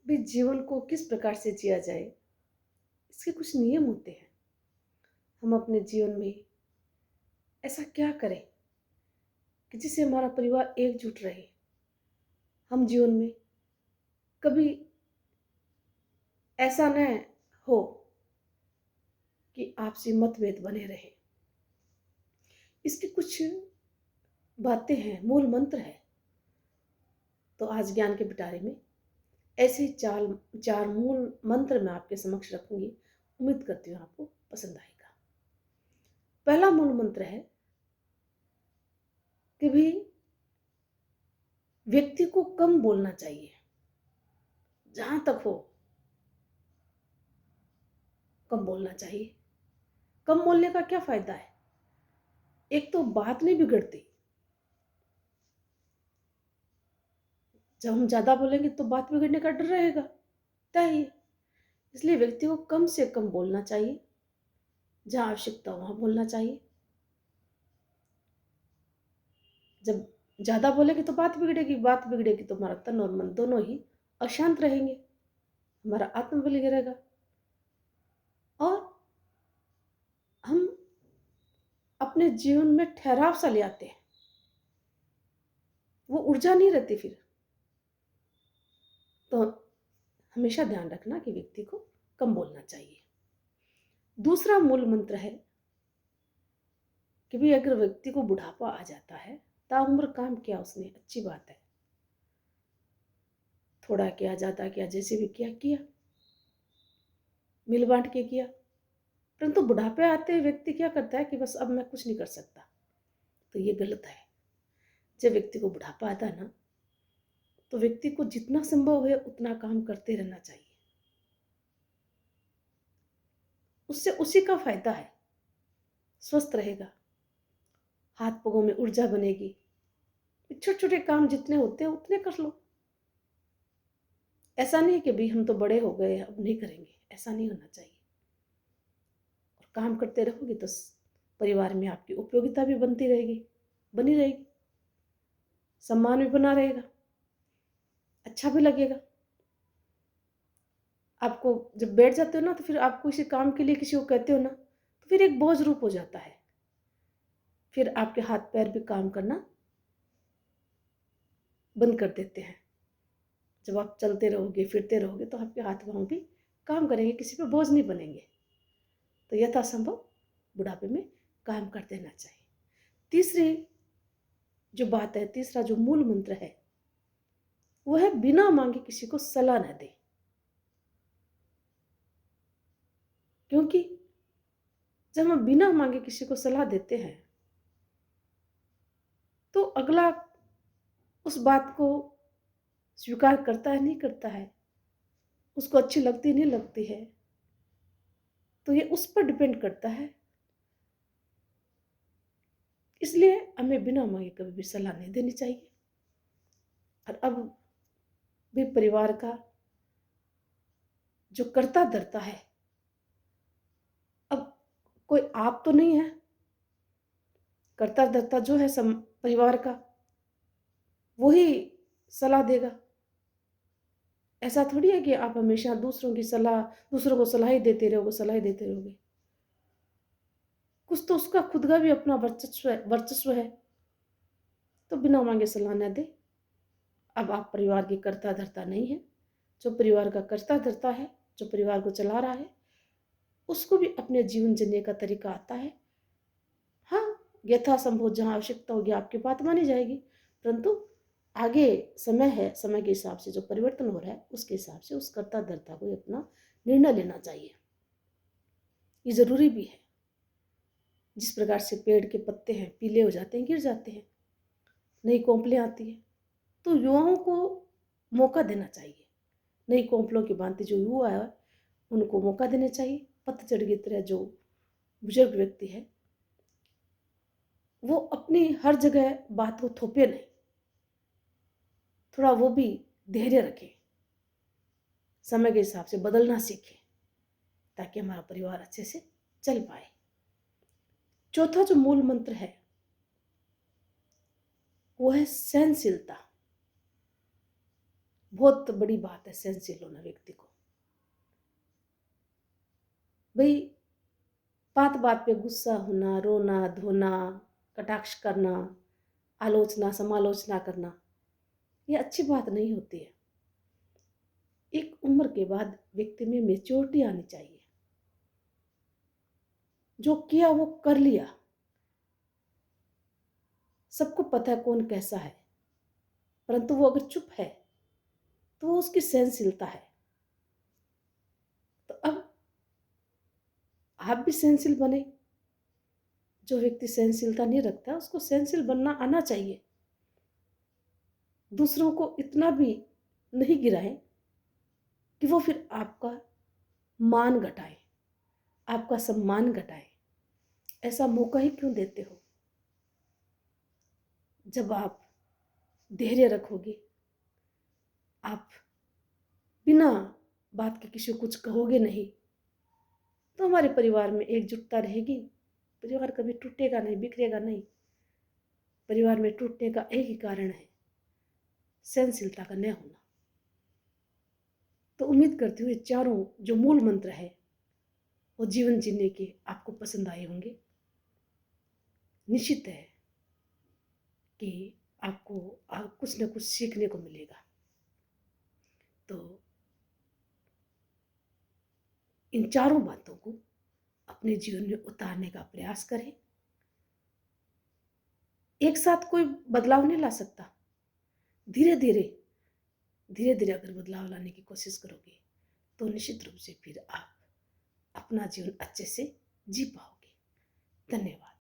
भी जीवन को किस प्रकार से जिया जाए, इसके कुछ नियम होते हैं। हम अपने जीवन में ऐसा क्या करें कि जिससे हमारा परिवार एकजुट रहे। हम जीवन में कभी ऐसा न हो कि आपसी मतभेद बने रहे। इसकी कुछ बातें हैं, मूल मंत्र है। तो आज ज्ञान के पिटारे में ऐसे ही चार मूल मंत्र मैं आपके समक्ष रखूंगी। उम्मीद करती हूँ आपको पसंद आएगा। पहला मूल मंत्र है कि भी व्यक्ति को कम बोलना चाहिए, जहां तक हो कम बोलना चाहिए। कम बोलने का क्या फायदा है? एक तो बात नहीं बिगड़ती। जब हम ज्यादा बोलेंगे तो बात बिगड़ने का डर रहेगा, तय ही। इसलिए व्यक्ति को कम से कम बोलना चाहिए, जहां आवश्यकता हो वहां बोलना चाहिए। जब ज्यादा बोलेंगे तो बात बिगड़ेगी, बात बिगड़ेगी तो हमारा तन और मन दोनों ही अशांत रहेंगे, हमारा आत्मबल गिरेगा और हम अपने जीवन में ठहराव सा ले आते हैं। वो ऊर्जा नहीं रहती फिर। तो हमेशा ध्यान रखना कि व्यक्ति को कम बोलना चाहिए। दूसरा मूल मंत्र है कि भाई अगर व्यक्ति को बुढ़ापा आ जाता है, ताउम्र काम किया उसने, अच्छी बात है। थोड़ा किया, ज्यादा किया, जैसे भी किया किया, मिल बांट के किया। परंतु बुढ़ापे आते व्यक्ति क्या करता है कि बस अब मैं कुछ नहीं कर सकता। तो ये गलत है। जब व्यक्ति को बुढ़ापा आता है ना, तो व्यक्ति को जितना संभव है उतना काम करते रहना चाहिए। उससे उसी का फायदा है, स्वस्थ रहेगा, हाथ पैरों में ऊर्जा बनेगी। छोटे छोटे काम जितने होते हैं उतने कर लो। ऐसा नहीं कि भाई हम तो बड़े हो गए अब नहीं करेंगे, ऐसा नहीं होना चाहिए। और काम करते रहोगे तो परिवार में आपकी उपयोगिता भी बनी रहेगी, सम्मान भी बना रहेगा, अच्छा भी लगेगा। आपको जब बैठ जाते हो ना, तो फिर आपको इसी काम के लिए किसी को कहते हो ना, तो फिर एक बोझ रूप हो जाता है। फिर आपके हाथ पैर भी काम करना बंद कर देते हैं। जब आप चलते रहोगे, फिरते रहोगे, तो आपके हाथ पांव भी काम करेंगे, किसी पे बोझ नहीं बनेंगे। तो यथासंभव बुढ़ापे में काम कर देना चाहिए। तीसरी जो बात है, तीसरा जो मूल मंत्र है, वो है बिना मांगे किसी को सलाह न दे। क्योंकि जब हम बिना मांगे किसी को सलाह देते हैं, तो अगला उस बात को स्वीकार करता है नहीं करता है, उसको अच्छी लगती नहीं लगती है, तो ये उस पर डिपेंड करता है। इसलिए हमें बिना मांगे कभी भी सलाह नहीं देनी चाहिए। और अब भी परिवार का जो करता धरता है, अब कोई आप तो नहीं है, करता धरता जो है परिवार का, वही सलाह देगा। ऐसा थोड़ी है कि आप हमेशा दूसरों को सलाह ही देते रहोगे। कुछ तो उसका खुद का भी अपना वर्चस्व है। तो बिना मांगे सलाह न दे। अब आप परिवार की करता धरता नहीं है। जो परिवार का करता धरता है, जो परिवार को चला रहा है, उसको भी अपने जीवन जीने का तरीका आता है। हाँ, यथासंभव जहाँ आवश्यकता होगी आपकी बात मानी जाएगी, परंतु आगे समय है, समय के हिसाब से जो परिवर्तन हो रहा है उसके हिसाब से उस कर्ता धर्ता को अपना निर्णय लेना चाहिए। ये जरूरी भी है। जिस प्रकार से पेड़ के पत्ते हैं, पीले हो जाते हैं, गिर जाते हैं, नई कोंपलें आती हैं, तो युवाओं को मौका देना चाहिए। नई कोंपलों की भांति जो युवा है उनको मौका देना चाहिए। पतझड़ की तरह जो बुजुर्ग व्यक्ति है, वो अपनी हर जगह बात को थोपे नहीं, थोड़ा वो भी धैर्य रखे, समय के हिसाब से बदलना सीखे, ताकि हमारा परिवार अच्छे से चल पाए। चौथा जो मूल मंत्र है वो है सहनशीलता। बहुत बड़ी बात है सहनशील होना व्यक्ति को। भाई बात बात पे गुस्सा होना, रोना धोना, कटाक्ष करना, आलोचना समालोचना करना, ये अच्छी बात नहीं होती है। एक उम्र के बाद व्यक्ति में मेच्योरिटी आनी चाहिए। जो किया वो कर लिया, सबको पता है कौन कैसा है, परंतु वो अगर चुप है तो वो उसकी सहनशीलता है। तो अब आप भी सहनशील बने। जो व्यक्ति सहनशीलता नहीं रखता उसको सहनशील बनना आना चाहिए। दूसरों को इतना भी नहीं गिराए कि वो फिर आपका मान घटाए, आपका सम्मान घटाए। ऐसा मौका ही क्यों देते हो? जब आप धैर्य रखोगे, आप बिना बात के किसी को कुछ कहोगे नहीं, तो हमारे परिवार में एकजुटता रहेगी। परिवार कभी टूटेगा नहीं, बिखरेगा नहीं। परिवार में टूटने का एक ही कारण है, सहनशीलता का न होना। तो उम्मीद करती हूँ ये चारों जो मूल मंत्र है वो जीवन जीने के आपको पसंद आए होंगे। निश्चित है कि आपको कुछ न कुछ सीखने को मिलेगा। तो इन चारों बातों को अपने जीवन में उतारने का प्रयास करें। एक साथ कोई बदलाव नहीं ला सकता। धीरे धीरे अगर बदलाव लाने की कोशिश करोगे तो निश्चित रूप से फिर आप अपना जीवन अच्छे से जी पाओगे। धन्यवाद।